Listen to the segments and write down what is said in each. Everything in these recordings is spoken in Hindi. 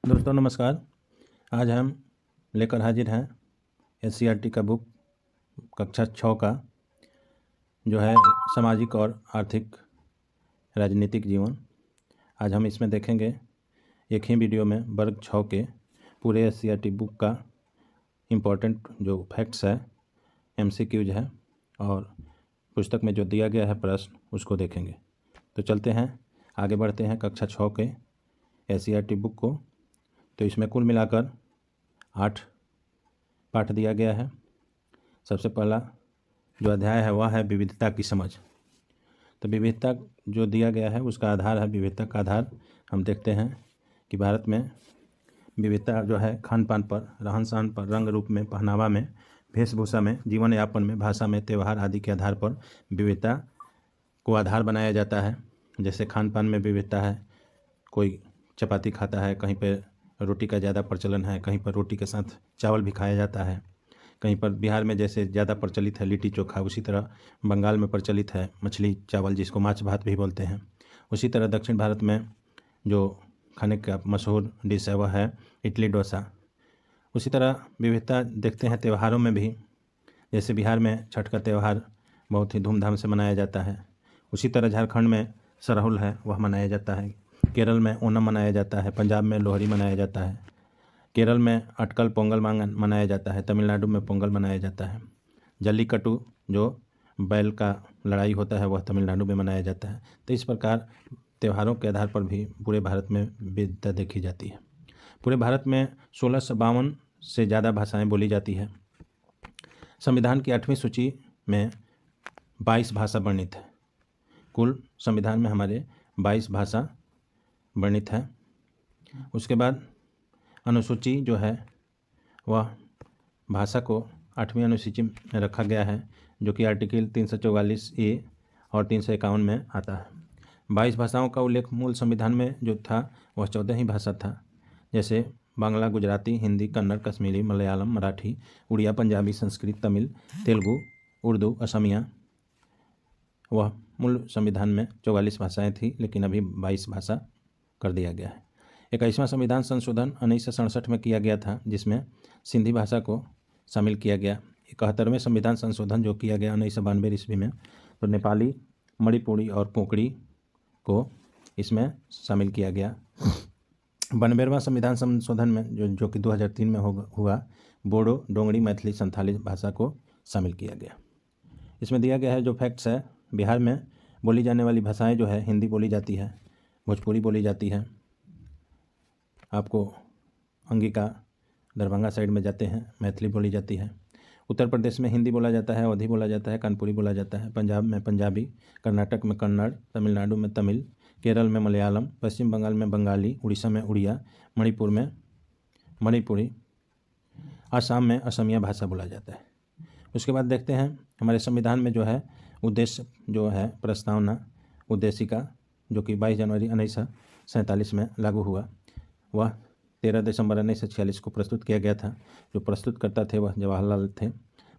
दोस्तों नमस्कार। आज हम लेकर हाजिर हैं एससीईआरटी का बुक कक्षा 6 का जो है सामाजिक और आर्थिक राजनीतिक जीवन। आज हम इसमें देखेंगे एक ही वीडियो में वर्ग 6 के पूरे एससीईआरटी बुक का इम्पोर्टेंट जो फैक्ट्स है, एमसीक्यूज है और पुस्तक में जो दिया गया है प्रश्न उसको देखेंगे। तो चलते हैं, आगे बढ़ते हैं कक्षा 6 के एससीईआरटी बुक को। तो इसमें कुल मिलाकर 8 पाठ दिया गया है। सबसे पहला जो अध्याय है वह है विविधता की समझ। तो विविधता जो दिया गया है उसका आधार है, विविधता का आधार हम देखते हैं कि भारत में विविधता जो है खान पान पर, रहन सहन पर, रंग रूप में, पहनावा में, वेशभूषा में, जीवन यापन में, भाषा में, त्यौहार आदि के आधार पर विविधता को आधार बनाया जाता है। जैसे खान पान में विविधता है, कोई चपाती खाता है, कहीं पर रोटी का ज़्यादा प्रचलन है, कहीं पर रोटी के साथ चावल भी खाया जाता है, कहीं पर बिहार में जैसे ज़्यादा प्रचलित है लिट्टी चोखा, उसी तरह बंगाल में प्रचलित है मछली चावल, जिसको माछ भात भी बोलते हैं। उसी तरह दक्षिण भारत में जो खाने का मशहूर डिश है वह है इडली डोसा। उसी तरह विविधता देखते हैं त्योहारों में भी। जैसे बिहार में छठ का त्यौहार बहुत ही धूमधाम से मनाया जाता है। उसी तरह झारखंड में सरहुल है वह मनाया जाता है, केरल में ओणम मनाया जाता है, पंजाब में लोहड़ी मनाया जाता है, केरल में अटकल पोंगल मनाया जाता है, तमिलनाडु में पोंगल मनाया जाता है। जल्लीकट्टू जो बैल का लड़ाई होता है वह तमिलनाडु में मनाया जाता है। तो इस प्रकार त्योहारों के आधार पर भी पूरे भारत में विविधता देखी जाती है। पूरे भारत में 1652 से ज़्यादा भाषाएं बोली जाती है। संविधान की 8वीं सूची में 22 भाषा वर्णित है। कुल संविधान में हमारे 22 भाषा वर्णित है। उसके बाद अनुसूची जो है वह भाषा को 8वीं अनुसूची में रखा गया है, जो कि आर्टिकल 344A और 351 में आता है। 22 भाषाओं का उल्लेख मूल संविधान में जो था वह 14 ही भाषा था। जैसे बांग्ला, गुजराती, हिंदी, कन्नड़, कश्मीरी, मलयालम, मराठी, उड़िया, पंजाबी, संस्कृत, तमिल, तेलुगु, उर्दू, असमिया। वह मूल संविधान में 44 भाषाएँ थी, लेकिन अभी 22 भाषा कर दिया गया है। 21वां संविधान संशोधन 1967 में किया गया था, जिसमें सिंधी भाषा को शामिल किया गया। 71वें संविधान संशोधन जो किया गया 1992 ईस्वी में, तो नेपाली, मणिपुरी और कोंकणी को इसमें शामिल किया गया। 92वां संविधान संशोधन में जो कि 2003 में हुआ, बोडो, डोंगरी, मैथिली, संथाली भाषा को शामिल किया गया। इसमें दिया गया है जो फैक्ट्स है। बिहार में बोली जाने वाली भाषाएं जो है, हिंदी बोली जाती है, भोजपुरी बोली जाती है। आपको अंगिका दरभंगा साइड में जाते हैं, मैथिली बोली जाती है। उत्तर प्रदेश में हिंदी बोला जाता है, अवधी बोला जाता है, कानपुरी बोला जाता है। पंजाब में पंजाबी, कर्नाटक में कन्नड़, तमिलनाडु में तमिल, केरल में मलयालम, पश्चिम बंगाल में बंगाली, उड़ीसा में उड़िया, मणिपुर में मणिपुरी, आसाम में असमिया भाषा बोला जाता है। उसके बाद देखते हैं हमारे संविधान में जो है उद्देश्य जो है प्रस्तावना उद्देशिका, जो कि 22 जनवरी 1947 में लागू हुआ, वह 13 दिसंबर 1946 को प्रस्तुत किया गया था। जो प्रस्तुतकर्ता थे वह जवाहरलाल थे।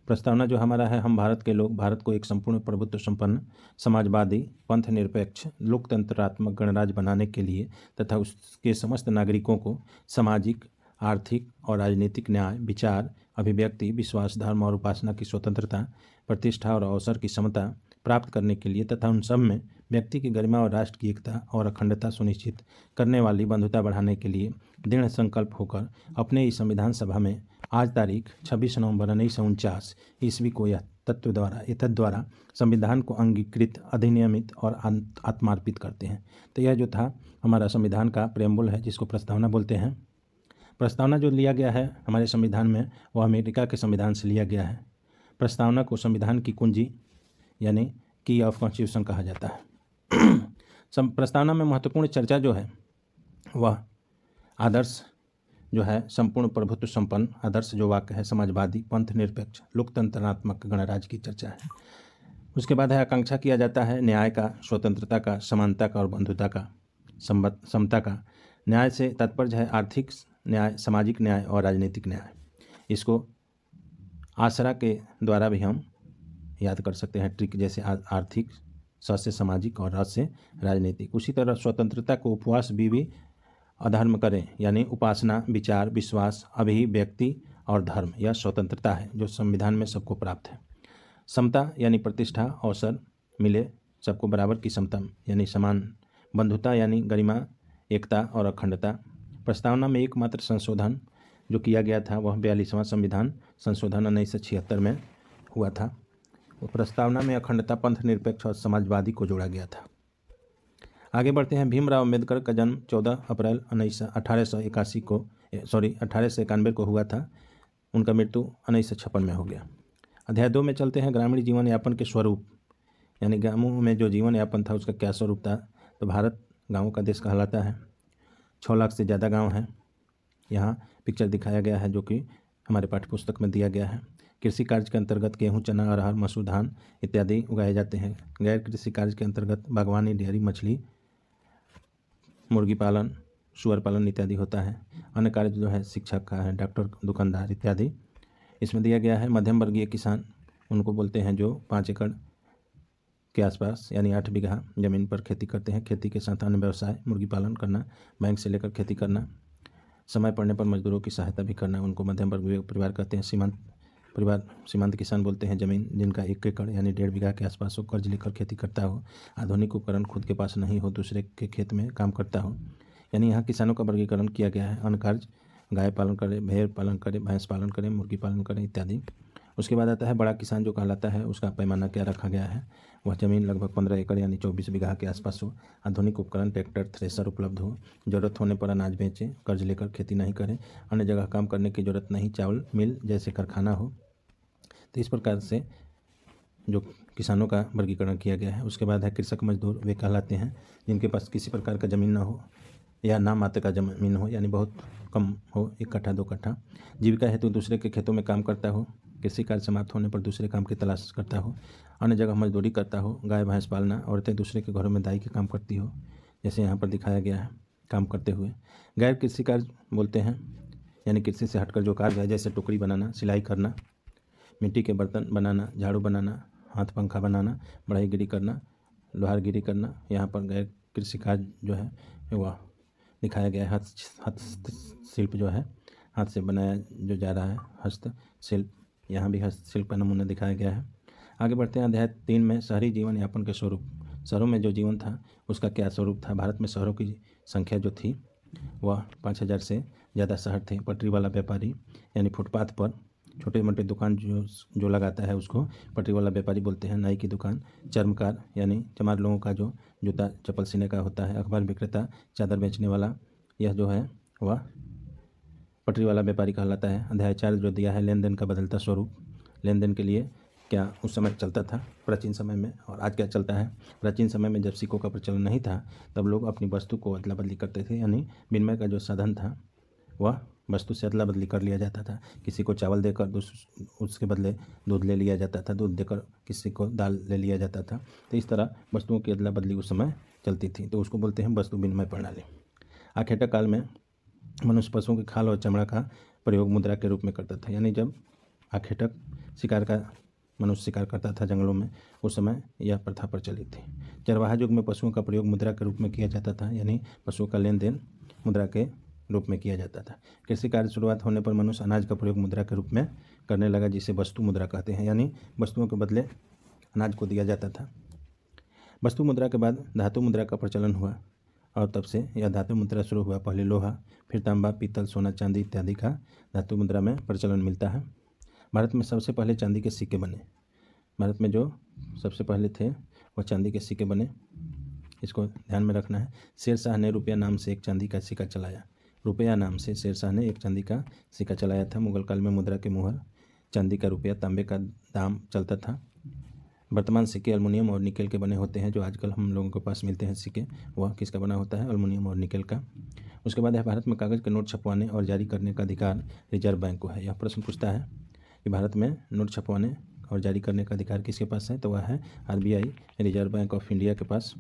प्रस्तावना जो हमारा है, हम भारत के लोग भारत को एक संपूर्ण प्रभुत्व संपन्न, समाजवादी, पंथ निरपेक्ष, लोकतंत्रात्मक गणराज्य बनाने के लिए तथा उसके समस्त नागरिकों को सामाजिक, आर्थिक और राजनीतिक न्याय, विचार, अभिव्यक्ति, विश्वास, धर्म और उपासना की स्वतंत्रता, प्रतिष्ठा और अवसर की समता प्राप्त करने के लिए तथा उन सब में व्यक्ति की गरिमा और राष्ट्र की एकता और अखंडता सुनिश्चित करने वाली बंधुता बढ़ाने के लिए दृढ़ संकल्प होकर अपने इस संविधान सभा में आज तारीख 26 नवंबर 1949 ईस्वी को यह तत्व द्वारा संविधान को अंगीकृत, अधिनियमित और आत्मार्पित करते हैं। तो यह जो था हमारा संविधान का प्रेम्बुल है, जिसको प्रस्तावना बोलते हैं। प्रस्तावना जो लिया गया है हमारे संविधान में वह अमेरिका के संविधान से लिया गया है। प्रस्तावना को संविधान की कुंजी यानी की ऑफ कॉन्स्टिट्यूशन कहा जाता है। प्रस्तावना में महत्वपूर्ण चर्चा जो है वह आदर्श जो है संपूर्ण प्रभुत्व संपन्न आदर्श जो वाक्य है, समाजवादी, पंथ निरपेक्ष, लोकतंत्रात्मक गणराज्य की चर्चा है। उसके बाद है आकांक्षा किया जाता है न्याय का, स्वतंत्रता का, समानता का और बंधुता का, समता का। न्याय से तात्पर्य है आर्थिक न्याय, सामाजिक न्याय और राजनीतिक न्याय। इसको आसरा के द्वारा भी हम याद कर सकते हैं, ट्रिक जैसे आर्थिक, स से सामाजिक और र से राजनीतिक। उसी तरह स्वतंत्रता को उपवास, बीवी अधर्म करें, यानी उपासना, विचार, विश्वास, अभिव्यक्ति और धर्म, यह स्वतंत्रता है जो संविधान में सबको प्राप्त है। समता यानी प्रतिष्ठा, अवसर मिले सबको बराबर की समता यानी समान। बंधुता यानी गरिमा, एकता और अखंडता। प्रस्तावना में एकमात्र संशोधन जो किया गया था वह 42वां संविधान संशोधन 1976 में हुआ था। प्रस्तावना में अखंडता, पंथ निरपेक्ष और समाजवादी को जोड़ा गया था। आगे बढ़ते हैं। भीमराव अम्बेडकर का जन्म 14 अप्रैल 1891 को हुआ था। उनका मृत्यु 1956 में हो गया। अध्याय 2 में चलते हैं। ग्रामीण जीवन यापन के स्वरूप, यानी गाँवों में जो जीवन यापन था उसका क्या स्वरूप था। तो भारत गाँवों का देश कहलाता है। 6 लाख से ज़्यादा गाँव हैं। यहाँ पिक्चर दिखाया गया है जो कि हमारे पाठ्यपुस्तक में दिया गया है। कृषि कार्य के अंतर्गत गेहूँ, चना, अरहर, मसूर, धान इत्यादि उगाए जाते हैं। गैर कृषि कार्य के अंतर्गत बागवानी, डेयरी, मछली, मुर्गी पालन, सुअर पालन इत्यादि होता है। अन्य कार्य जो है शिक्षक का है, डॉक्टर, दुकानदार इत्यादि इसमें दिया गया है। मध्यम वर्गीय किसान उनको बोलते हैं जो 5 एकड़ के आसपास यानी 8 बीघा ज़मीन पर खेती करते हैं। खेती के साथ अन्य व्यवसाय, मुर्गी पालन करना, बैंक से लेकर खेती करना, समय पड़ने पर मजदूरों की सहायता भी करना, उनको मध्यम वर्गीय परिवार कहते हैं। सीमांत किसान बोलते हैं जमीन जिनका 1 एकड़ यानी 1.5 बीघा के आसपास हो, कर्ज लेकर खेती करता हो, आधुनिक उपकरण खुद के पास नहीं हो, दूसरे के खेत में काम करता हो, यानी यहाँ किसानों का वर्गीकरण किया गया है। अन्य कार्य गाय पालन करे, भेड़ पालन करे, भैंस पालन करे, मुर्गी पालन करे इत्यादि। उसके बाद आता है बड़ा किसान जो कहलाता है। उसका पैमाना क्या रखा गया है, वह ज़मीन लगभग 15 एकड़ यानी 24 बीघा के आसपास हो, आधुनिक उपकरण, ट्रैक्टर, थ्रेसर उपलब्ध हो, ज़रूरत होने पर अनाज बेचें, कर्ज लेकर खेती नहीं करें, अन्य जगह काम करने की ज़रूरत नहीं, चावल मिल जैसे कारखाना हो। तो इस प्रकार से जो किसानों का वर्गीकरण किया गया है। उसके बाद है कृषक मजदूर, वे कहलाते हैं जिनके पास किसी प्रकार का ज़मीन ना हो या नाम मात्र का ज़मीन हो, यानी बहुत कम हो, 1 कट्ठा 2 कट्ठा, जीविका हेतु दूसरे के खेतों में काम करता हो, कृषि कार्य समाप्त होने पर दूसरे काम की तलाश करता हो, अन्य जगह मजदूरी करता हो, गाय भैंस पालना, औरतें दूसरे के घरों में दाई के काम करती हो, जैसे यहाँ पर दिखाया गया है काम करते हुए। गैर कृषि कार्य बोलते हैं यानी कृषि से हटकर जो कार्य है, जैसे टोकरी बनाना, सिलाई करना, मिट्टी के बर्तन बनाना, झाड़ू बनाना, हाथ पंखा बनाना, बढ़ईगिरी करना, लोहारगिरी करना। यहाँ पर गैर कृषि कार्य जो है वह दिखाया गया है। हस्तशिल्प जो है, हाथ से बनाया जो जा रहा है हस्तशिल्प, यहाँ भी हस्तशिल्प का नमूना दिखाया गया है। आगे बढ़ते हैं। अध्याय 3 में शहरी जीवन यापन के स्वरूप, शहरों में जो जीवन था उसका क्या स्वरूप था। भारत में शहरों की संख्या जो थी वह 5000 से ज़्यादा शहर थे। पटरी वाला व्यापारी यानी फुटपाथ पर छोटे मोटे दुकान जो लगाता है उसको पटरी वाला व्यापारी बोलते हैं। नाई की दुकान, चर्मकार यानी चमार लोगों का जो जूता चप्पल सीने का होता है, अखबार विक्रेता, चादर बेचने वाला, यह जो है वह पटरी वाला व्यापारी कहलाता है। अध्याय 4 जो दिया है लेन देन का बदलता स्वरूप, लेन देन के लिए क्या उस समय चलता था प्राचीन समय में और आज क्या चलता है। प्राचीन समय में जब सिक्कों का प्रचलन नहीं था तब लोग अपनी वस्तु को अदला बदली करते थे, यानी विनिमय का जो साधन था वह वस्तु से अदला बदली कर लिया जाता था। किसी को चावल देकर उसके बदले दूध ले लिया जाता था, दूध देकर किसी को दाल ले लिया जाता था। तो इस तरह वस्तुओं की अदला बदली उस समय चलती थी, तो उसको बोलते हैं वस्तु विनिमय प्रणाली। आखेटक काल में मनुष्य पशुओं की खाल और चमड़ा का प्रयोग मुद्रा के रूप में करता था, यानी जब आखेटक शिकार का मनुष्य शिकार करता था जंगलों में, उस समय यह प्रथा प्रचलित थी। चरवाहा युग में पशुओं का प्रयोग मुद्रा के रूप में किया जाता था, यानी पशुओं का लेन देन मुद्रा के रूप में किया जाता था। कृषि कार्य शुरुआत होने पर मनुष्य अनाज का प्रयोग मुद्रा के रूप में करने लगा, जिसे वस्तु मुद्रा कहते हैं, यानी वस्तुओं के बदले अनाज को दिया जाता था। वस्तु मुद्रा के बाद धातु मुद्रा का प्रचलन हुआ और तब से यह धातु मुद्रा शुरू हुआ। पहले लोहा, फिर तांबा, पीतल, सोना, चांदी इत्यादि का धातु मुद्रा में प्रचलन मिलता है। भारत में सबसे पहले चांदी के सिक्के बने। भारत में जो सबसे पहले थे वह चांदी के सिक्के बने, इसको ध्यान में रखना है। शेर शाह ने रुपया नाम से एक चांदी का सिक्का चलाया। रुपया नाम से शेर शाह ने एक चांदी का सिक्का चलाया था। मुगल काल में मुद्रा के मुहर, चांदी का रुपया, तांबे का दाम चलता था। वर्तमान सिक्के एल्युमिनियम और निकेल के बने होते हैं। जो आजकल हम लोगों के पास मिलते हैं सिक्के, वह किसका बना होता है, एल्युमिनियम और निकेल का। उसके बाद है भारत में कागज़ के नोट छपवाने और जारी करने का अधिकार रिजर्व बैंक को है। यह प्रश्न पूछता है कि भारत में नोट छपवाने और जारी करने का अधिकार किसके पास है, तो वह है RBI, reserve bank of India के पास।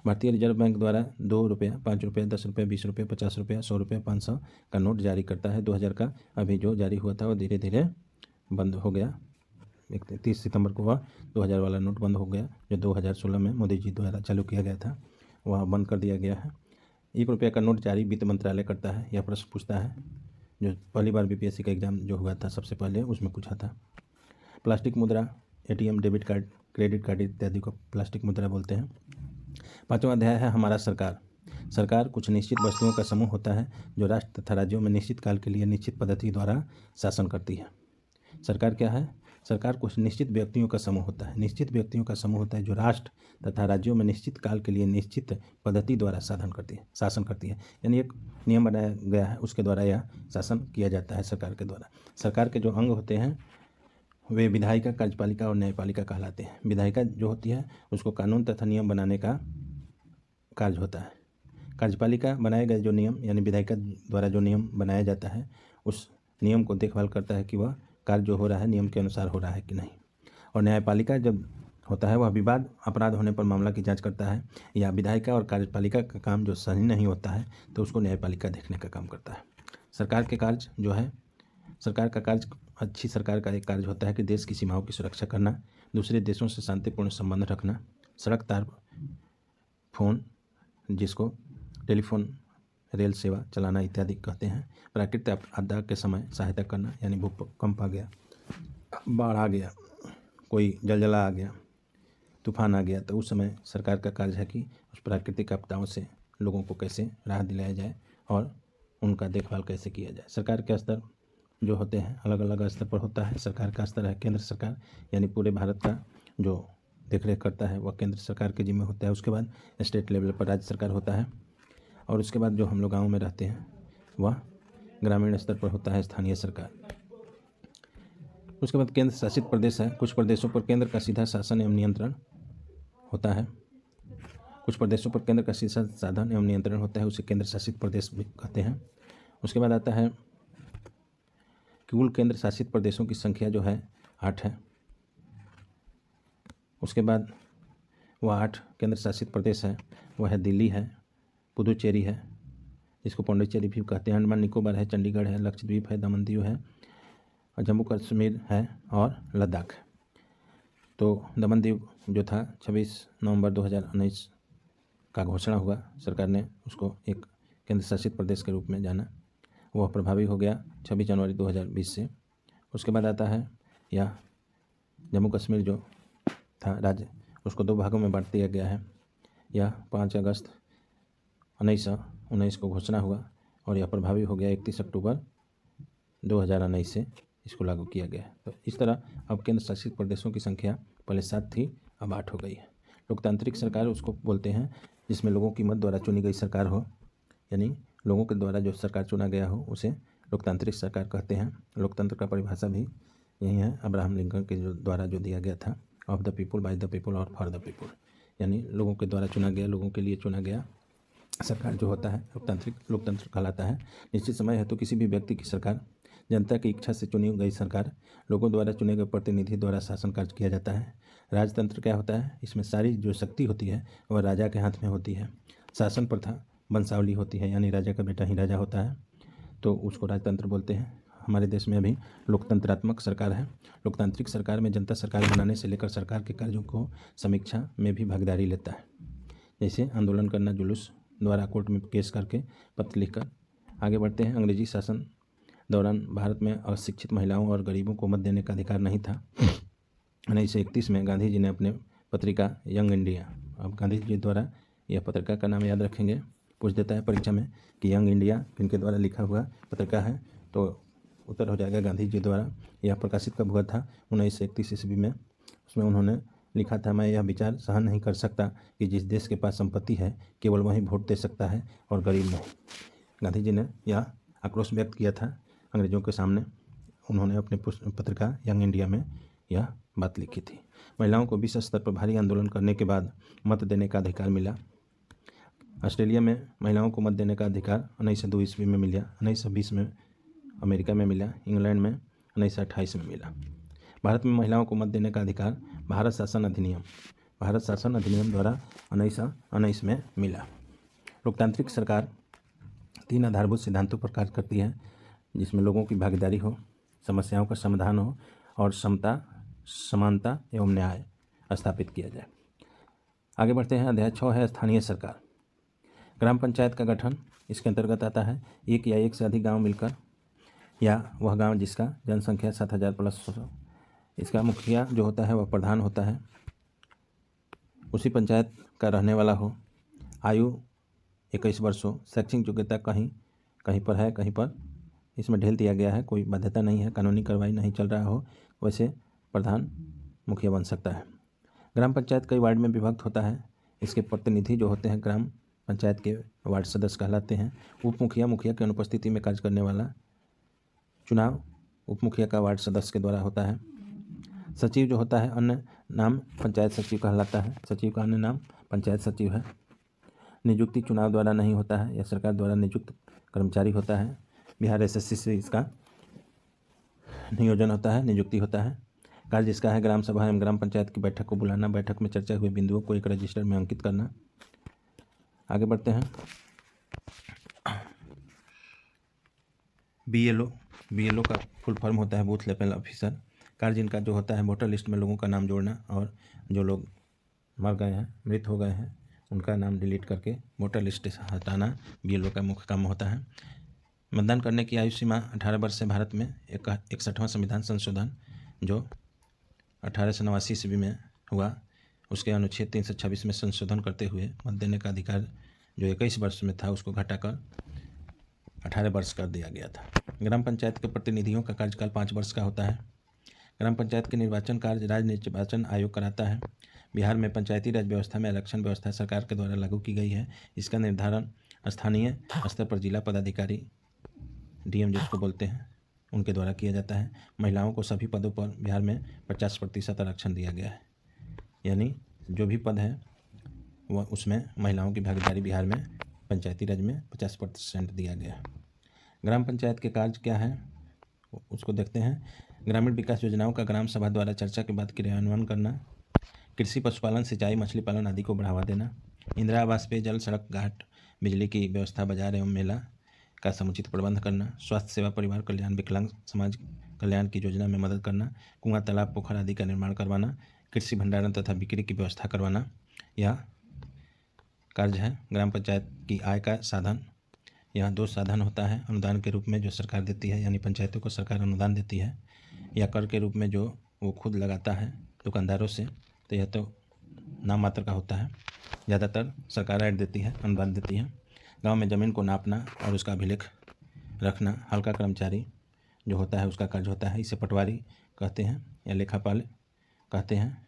भारतीय रिजर्व बैंक द्वारा 2 रुपया, 5 रुपया, 10 रुपया, 20 रुपया, 50 रुपया, 100 रुपया, 500 का नोट जारी करता है। 2000 का अभी जो जारी हुआ था वह धीरे धीरे बंद हो गया। 31 सितंबर को वह 2000 वाला नोट बंद हो गया, जो 2016 में मोदी जी द्वारा चालू किया गया था, वह बंद कर दिया गया है। ₹1 का नोट जारी वित्त मंत्रालय करता है? यह प्रश्न पूछता है, जो पहली बार बीपीएससी का एग्ज़ाम जो हुआ था सबसे पहले उसमें पूछा था। प्लास्टिक मुद्रा, ATM, debit card, credit card इत्यादि को प्लास्टिक मुद्रा बोलते हैं। 5वां अध्याय है हमारा सरकार। सरकार कुछ निश्चित वस्तुओं का समूह होता है जो राष्ट्र तथा राज्यों में निश्चित काल के लिए निश्चित पद्धति द्वारा शासन करती है। सरकार क्या है? सरकार कुछ निश्चित व्यक्तियों का समूह होता है, निश्चित व्यक्तियों का समूह होता है जो राष्ट्र तथा राज्यों में निश्चित काल के लिए निश्चित पद्धति द्वारा शासन करती है। यानी एक नियम बनाया गया है, उसके द्वारा यह शासन किया जाता है सरकार के द्वारा। सरकार के जो अंग होते हैं वे विधायिका, कार्यपालिका और न्यायपालिका कहलाते हैं। विधायिका जो होती है उसको कानून तथा नियम बनाने का कार्य होता है। कार्यपालिका बनाए गए जो नियम यानी विधायिका द्वारा जो नियम बनाया जाता है उस नियम को देखभाल करता है कि वह कार्य जो हो रहा है नियम के अनुसार हो रहा है कि नहीं। और न्यायपालिका जब होता है वह विवाद, अपराध होने पर मामला की जांच करता है, या विधायिका और कार्यपालिका का काम जो सही नहीं होता है तो उसको न्यायपालिका देखने का काम करता है। सरकार के कार्य जो है, सरकार का कार्य, अच्छी सरकार का एक कार्य होता है कि देश की सीमाओं की सुरक्षा करना, दूसरे देशों से शांतिपूर्ण संबंध रखना, सड़क, तार, फोन जिसको टेलीफोन, रेल सेवा चलाना इत्यादि कहते हैं। प्राकृतिक आपदा के समय सहायता करना, यानी भूकंप आ गया, बाढ़ आ गया, कोई जलजला आ गया, तूफान आ गया, तो उस समय सरकार का कार्य है कि उस प्राकृतिक आपदाओं से लोगों को कैसे राहत दिलाया जाए और उनका देखभाल कैसे किया जाए। सरकार के स्तर जो होते हैं अलग अलग स्तर पर होता है। सरकार का स्तर है केंद्र सरकार, यानी पूरे भारत का जो देखरेख करता है वह केंद्र सरकार के जिम्मे होता है। उसके बाद स्टेट लेवल पर राज्य सरकार होता है, और उसके बाद जो हम लोग गाँव में रहते हैं वह ग्रामीण स्तर पर होता है स्थानीय सरकार। उसके बाद केंद्र शासित प्रदेश है। कुछ प्रदेशों पर केंद्र का सीधा शासन एवं नियंत्रण होता है, कुछ प्रदेशों पर केंद्र का सीधा साधन एवं नियंत्रण होता है, उसे केंद्र शासित प्रदेश भी कहते हैं। उसके बाद आता है कुल केंद्र शासित प्रदेशों की संख्या जो है 8 है। उसके बाद वह 8 केंद्र शासित प्रदेश है, वह है दिल्ली है, पुदुचेरी है जिसको पौंडीचेरी भी कहते हैं, अंडमान निकोबार है, चंडीगढ़ है, लक्षद्वीप है, दमन दीव है, और जम्मू कश्मीर है और लद्दाख है। तो दमन दीव जो था 26 नवंबर 2019 का घोषणा हुआ, सरकार ने उसको एक केंद्र शासित प्रदेश के रूप में जाना, वह प्रभावी हो गया 26 जनवरी 2020 से। उसके बाद आता है यह जम्मू कश्मीर जो था राज्य, उसको 2 भागों में बांट दिया गया है। यह 5 अगस्त 1919 को घोषणा हुआ और यह प्रभावी हो गया 31 अक्टूबर 2019 से इसको लागू किया गया है। तो इस तरह अब केंद्र शासित प्रदेशों की संख्या पहले 7 थी, अब 8 हो गई है। लोकतांत्रिक सरकार उसको बोलते हैं जिसमें लोगों की मत द्वारा चुनी गई सरकार हो, यानी लोगों के द्वारा जो सरकार चुना गया हो उसे लोकतांत्रिक सरकार कहते हैं। लोकतंत्र का परिभाषा भी यही है, अब्राहम लिंकन के जो द्वारा जो दिया गया था, of the people, by the people और फॉर द पीपुल, यानी लोगों के द्वारा चुना गया, लोगों के लिए चुना गया सरकार जो होता है लोकतंत्र कहलाता है। निश्चित समय है तो किसी भी व्यक्ति की सरकार, जनता की इच्छा से चुनी गई सरकार, लोगों द्वारा चुने गए प्रतिनिधि द्वारा शासन कार्य किया जाता है। राजतंत्र क्या होता है? इसमें सारी जो शक्ति होती है वह राजा के हाथ में होती है। शासन प्रथा वंशावली होती है, यानी राजा का बेटा ही राजा होता है, तो उसको राजतंत्र बोलते हैं। हमारे देश में अभी लोकतंत्रात्मक सरकार है। लोकतांत्रिक सरकार में जनता सरकार बनाने से लेकर सरकार के कार्यों को समीक्षा में भी भागीदारी लेता है, जैसे आंदोलन करना, जुलूस द्वारा कोर्ट में केस करके, पत्र लिखकर। आगे बढ़ते हैं। अंग्रेजी शासन दौरान भारत में अशिक्षित महिलाओं और गरीबों को मत देने का अधिकार नहीं था। 1931 में गांधी जी ने अपने पत्रिका यंग इंडिया, अब गांधी जी द्वारा यह पत्रिका का नाम याद रखेंगे, पूछ देता है परीक्षा में कि यंग इंडिया किनके द्वारा लिखा हुआ पत्रिका है, तो उत्तर हो जाएगा गांधी जी द्वारा। यह प्रकाशित कब हुआ था? 1931 ईस्वी में। उसमें उन्होंने लिखा था, मैं यह विचार सहन नहीं कर सकता कि जिस देश के पास संपत्ति है केवल वही वोट दे सकता है और गरीब नहीं। गांधी जी ने यह आक्रोश व्यक्त किया था अंग्रेजों के सामने। उन्होंने अपने पत्रिका यंग इंडिया में यह बात लिखी थी। महिलाओं को विश्व स्तर पर भारी आंदोलन करने के बाद मत देने का अधिकार मिला। ऑस्ट्रेलिया में महिलाओं को मत देने का अधिकार 1902 ईस्वी में मिला, 1920 में अमेरिका में मिला, इंग्लैंड में 1928 में मिला। भारत में महिलाओं को मत देने का अधिकार भारत शासन अधिनियम द्वारा 1919 में मिला। लोकतांत्रिक सरकार 3 आधारभूत सिद्धांतों पर कार्य करती है, जिसमें लोगों की भागीदारी हो, समस्याओं का समाधान हो और समता, समानता एवं न्याय स्थापित किया जाए। आगे बढ़ते हैं। अध्याय 6 है स्थानीय सरकार। ग्राम पंचायत का गठन इसके अंतर्गत आता है एक या एक से अधिक गांव मिलकर, या वह गांव जिसका जनसंख्या 7,000 प्लस हो। इसका मुखिया जो होता है वह प्रधान होता है, उसी पंचायत का रहने वाला हो, आयु 21 वर्ष हो, शैक्षिक योग्यता कहीं कहीं पर है, कहीं पर इसमें ढील दिया गया है, कोई बाध्यता नहीं है, कानूनी कार्रवाई नहीं चल रहा हो, वैसे प्रधान मुखिया बन सकता है। ग्राम पंचायत कई वार्ड में विभक्त होता है। इसके प्रतिनिधि जो होते हैं ग्राम पंचायत के वार्ड सदस्य कहलाते हैं। उप मुखिया मुखिया की अनुपस्थिति में कार्य करने वाला चुनाव उप मुखिया का वार्ड सदस्य के द्वारा होता है। सचिव जो होता है अन्य नाम पंचायत सचिव कहलाता है। सचिव का अन्य नाम पंचायत सचिव है। नियुक्ति चुनाव द्वारा नहीं होता है, यह सरकार द्वारा नियुक्त कर्मचारी होता है। बिहार एसएससी से इसका नियोजन होता है, नियुक्ति होता है। कार्य जिसका है ग्राम सभा एवं ग्राम पंचायत की बैठक को बुलाना, बैठक में चर्चा हुए बिंदुओं को एक रजिस्टर में अंकित करना। आगे बढ़ते हैं। बीएलओ का फुल फॉर्म होता है बूथ लेवल ऑफिसर। कार्य जिनका जो होता है वोटर लिस्ट में लोगों का नाम जोड़ना और जो लोग मर गए हैं, मृत हो गए हैं, उनका नाम डिलीट करके वोटर लिस्ट से हटाना बीएलओ का मुख्य काम होता है। मतदान करने की आयु सीमा 18 वर्ष से भारत में 61वां संविधान संशोधन जो 1889 ईस्वी में हुआ, उसके अनुच्छेद 326 में संशोधन करते हुए मत देने का अधिकार जो 21 वर्ष में था उसको घटाकर 18 वर्ष कर दिया गया था। ग्राम पंचायत के प्रतिनिधियों का कार्यकाल 5 वर्ष का होता है। ग्राम पंचायत के निर्वाचन कार्य राज्य निर्वाचन आयोग कराता है। बिहार में पंचायती राज व्यवस्था में इलेक्शन व्यवस्था सरकार के द्वारा लागू की गई है। इसका निर्धारण स्थानीय स्तर पर जिला पदाधिकारी डीएम जिसको बोलते हैं उनके द्वारा किया जाता है। महिलाओं को सभी पदों पर बिहार में 50% आरक्षण दिया गया है, यानी जो भी पद है वह उसमें महिलाओं की भागीदारी बिहार में पंचायती राज में 50% दिया गया है। ग्राम पंचायत के कार्य क्या है उसको देखते हैं। ग्रामीण विकास योजनाओं का ग्राम सभा द्वारा चर्चा के बाद क्रियान्वयन करना, कृषि पशुपालन सिंचाई मछली पालन आदि को बढ़ावा देना, इंदिरा आवास पेयजल सड़क घाट बिजली की व्यवस्था बाजार एवं मेला का समुचित प्रबंध करना, स्वास्थ्य सेवा परिवार कल्याण विकलांग समाज कल्याण की योजना में मदद करना, कुआं तालाब पोखर आदि का निर्माण करवाना, कृषि भंडारण तथा बिक्री की व्यवस्था करवाना, यह कार्य है। ग्राम पंचायत की आय का साधन, यह 2 साधन होता है। अनुदान के रूप में जो सरकार देती है, यानी पंचायतों को सरकार अनुदान देती है, या कर के रूप में जो वो खुद लगाता है दुकानदारों से, तो यह तो नाम मात्र का होता है। ज़्यादातर सरकार ऐड देती है, अनुदान देती है। गांव में ज़मीन को नापना और उसका अभिलेख रखना हल्का कर्मचारी जो होता है उसका कार्य होता है। इसे पटवारी कहते हैं या लेखापाल कहते हैं।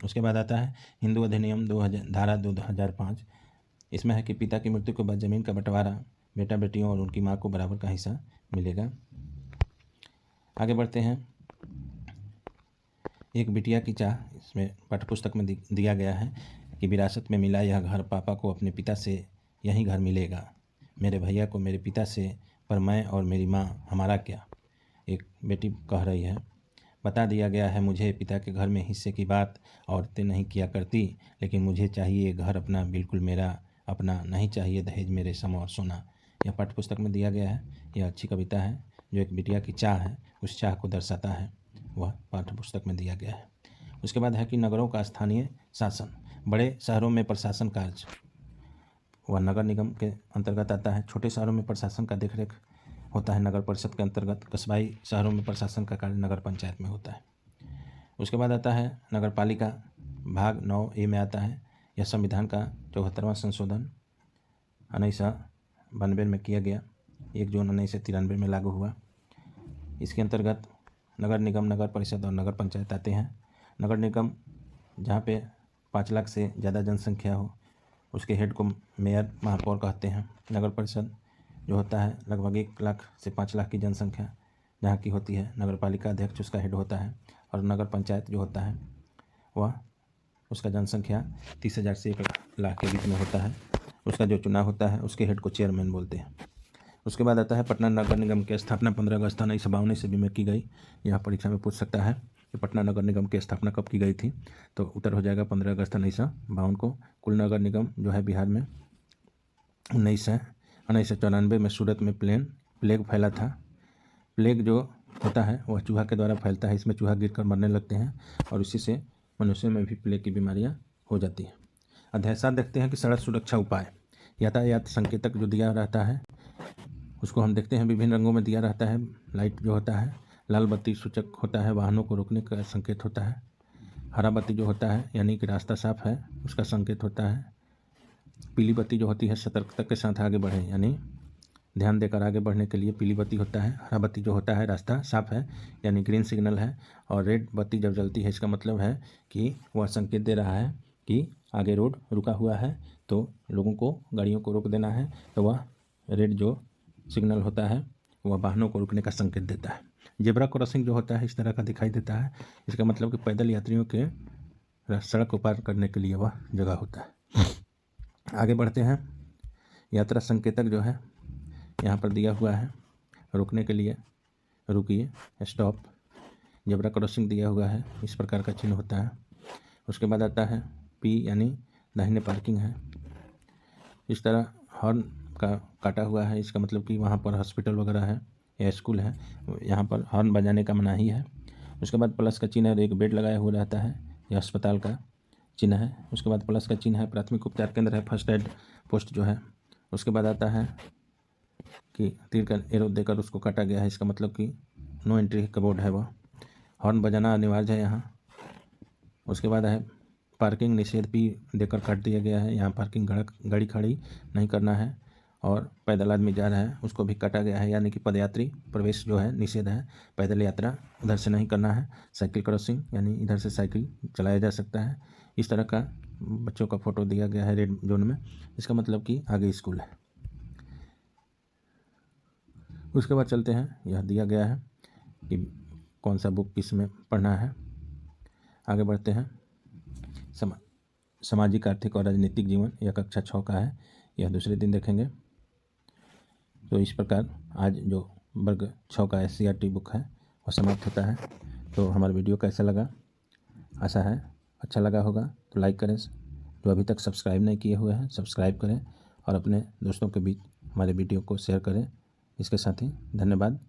उसके बाद आता है हिंदू अधिनियम 2000 धारा 2005। इसमें है कि पिता की मृत्यु के बाद ज़मीन का बंटवारा बेटा बेटियों और उनकी माँ को बराबर का हिस्सा मिलेगा। आगे बढ़ते हैं। एक बिटिया की चाह, इसमें पाठ्यपुस्तक में दिया गया है कि विरासत में मिला यह घर पापा को अपने पिता से यही घर मिलेगा, मेरे भैया को मेरे पिता से, पर मैं और मेरी माँ हमारा क्या। एक बेटी कह रही है, बता दिया गया है मुझे पिता के घर में हिस्से की बात औरतें नहीं किया करती, लेकिन मुझे चाहिए घर अपना, बिल्कुल मेरा अपना, नहीं चाहिए दहेज मेरे सम और सोना। यह पाठ्यपुस्तक में दिया गया है। यह अच्छी कविता है जो एक बिटिया की चाह है, उस चाह को दर्शाता है, वह पाठ्यपुस्तक में दिया गया है। उसके बाद है कि नगरों का स्थानीय शासन। बड़े शहरों में प्रशासन कार्य वह नगर निगम के अंतर्गत आता है। छोटे शहरों में प्रशासन का देखरेख होता है नगर परिषद के अंतर्गत। कस्बाई शहरों में प्रशासन का कार्य नगर पंचायत में होता है। उसके बाद आता है नगर पालिका, भाग 9A में आता है। यह संविधान का 74वां संशोधन 1992 में किया गया, 1 जून 1993 में लागू हुआ। इसके अंतर्गत नगर निगम, नगर परिषद और नगर पंचायत आते हैं। नगर निगम जहाँ पे 5 लाख से ज़्यादा जनसंख्या हो उसके हेड को मेयर महापौर कहते हैं। नगर परिषद जो होता है लगभग 1 लाख से 5 लाख की जनसंख्या जहाँ की होती है, नगर पालिका अध्यक्ष उसका हेड होता है। और नगर पंचायत जो होता है वह उसका जनसंख्या 30,000 से 1 लाख के बीच में होता है। उसका जो चुनाव होता है उसके हेड को चेयरमैन बोलते हैं। उसके बाद आता है पटना नगर निगम की स्थापना 15 अगस्त 1952 ईस्वी में की गई। यह परीक्षा में पूछ सकता है कि पटना नगर निगम की स्थापना कब की गई थी, तो उत्तर हो जाएगा 15 अगस्त 1952 को। कुल नगर निगम जो है बिहार में 1994 में सूरत में प्लेग फैला था। प्लेग जो होता है वह चूहा के द्वारा फैलता है। इसमें चूहा गिरकर मरने लगते हैं और इसी से मनुष्य में भी प्लेग की बीमारियां हो जाती हैं। अध्याय 7 देखते हैं कि सड़क सुरक्षा उपाय। यातायात संकेतक जो दिया रहता है उसको हम देखते हैं विभिन्न रंगों में दिया रहता है। लाइट जो होता है लाल बत्ती सूचक होता है, वाहनों को रोकने का संकेत होता है। हरा बत्ती जो होता है यानी कि रास्ता साफ है उसका संकेत होता है। पीली बत्ती जो होती है सतर्कता के साथ आगे बढ़ें यानी ध्यान देकर आगे बढ़ने के लिए पीली बत्ती होता है। हरा बत्ती जो होता है रास्ता साफ है यानी ग्रीन सिग्नल है। और रेड बत्ती जब जलती है इसका मतलब है कि वह संकेत दे रहा है कि आगे रोड रुका हुआ है, तो लोगों को गाड़ियों को रोक देना है। तो वह रेड जो सिग्नल होता है वह वाहनों को रुकने का संकेत देता है। जेब्रा क्रॉसिंग जो होता है इस तरह का दिखाई देता है। इसका मतलब कि पैदल यात्रियों के सड़क को पार करने के लिए वह जगह होता है। आगे बढ़ते हैं। यात्रा संकेतक जो है यहाँ पर दिया हुआ है, रुकने के लिए रुकिए, स्टॉप। जेब्रा क्रॉसिंग दिया हुआ है, इस प्रकार का चिन्ह होता है। उसके बाद आता है पी यानी दाहिने पार्किंग है। इस तरह हॉर्न का काटा हुआ है, इसका मतलब कि वहाँ पर हॉस्पिटल वगैरह है या स्कूल है, यहाँ पर हॉर्न बजाने का मनाही है। उसके बाद प्लस का चिन्ह है, एक बेड लगाया हुआ रहता है, यह अस्पताल का चिन्ह है। उसके बाद प्लस का चिन्ह है, प्राथमिक उपचार केंद्र है, फर्स्ट एड पोस्ट जो है। उसके बाद आता है कि तीर का एरो देकर उसको काटा गया है, इसका मतलब कि नो एंट्री का बोर्ड है वह। हॉर्न बजाना अनिवार्य है यहाँ। उसके बाद है पार्किंग निषेध भी देकर काट दिया गया है, यहाँ पार्किंग गाड़ी खड़ी नहीं करना है। और पैदल आदमी जा रहा है उसको भी काटा गया है, यानी कि पदयात्री प्रवेश जो है निषेध है, पैदल यात्रा उधर से नहीं करना है। साइकिल क्रॉसिंग यानी इधर से साइकिल चलाया जा सकता है। इस तरह का बच्चों का फोटो दिया गया है रेड जोन में, इसका मतलब कि आगे स्कूल है। उसके बाद चलते हैं, यह दिया गया है कि कौन सा बुक किस में पढ़ना है। आगे बढ़ते हैं। सामाजिक, आर्थिक और राजनीतिक जीवन, यह कक्षा 6 का है, यह दूसरे दिन देखेंगे। तो इस प्रकार आज जो वर्ग 6 का SCERT बुक है वह समाप्त होता है। तो हमारा वीडियो कैसा लगा, आशा है अच्छा लगा होगा। तो लाइक करें, जो अभी तक सब्सक्राइब नहीं किए हुए हैं सब्सक्राइब करें और अपने दोस्तों के बीच हमारे वीडियो को शेयर करें। इसके साथ ही धन्यवाद।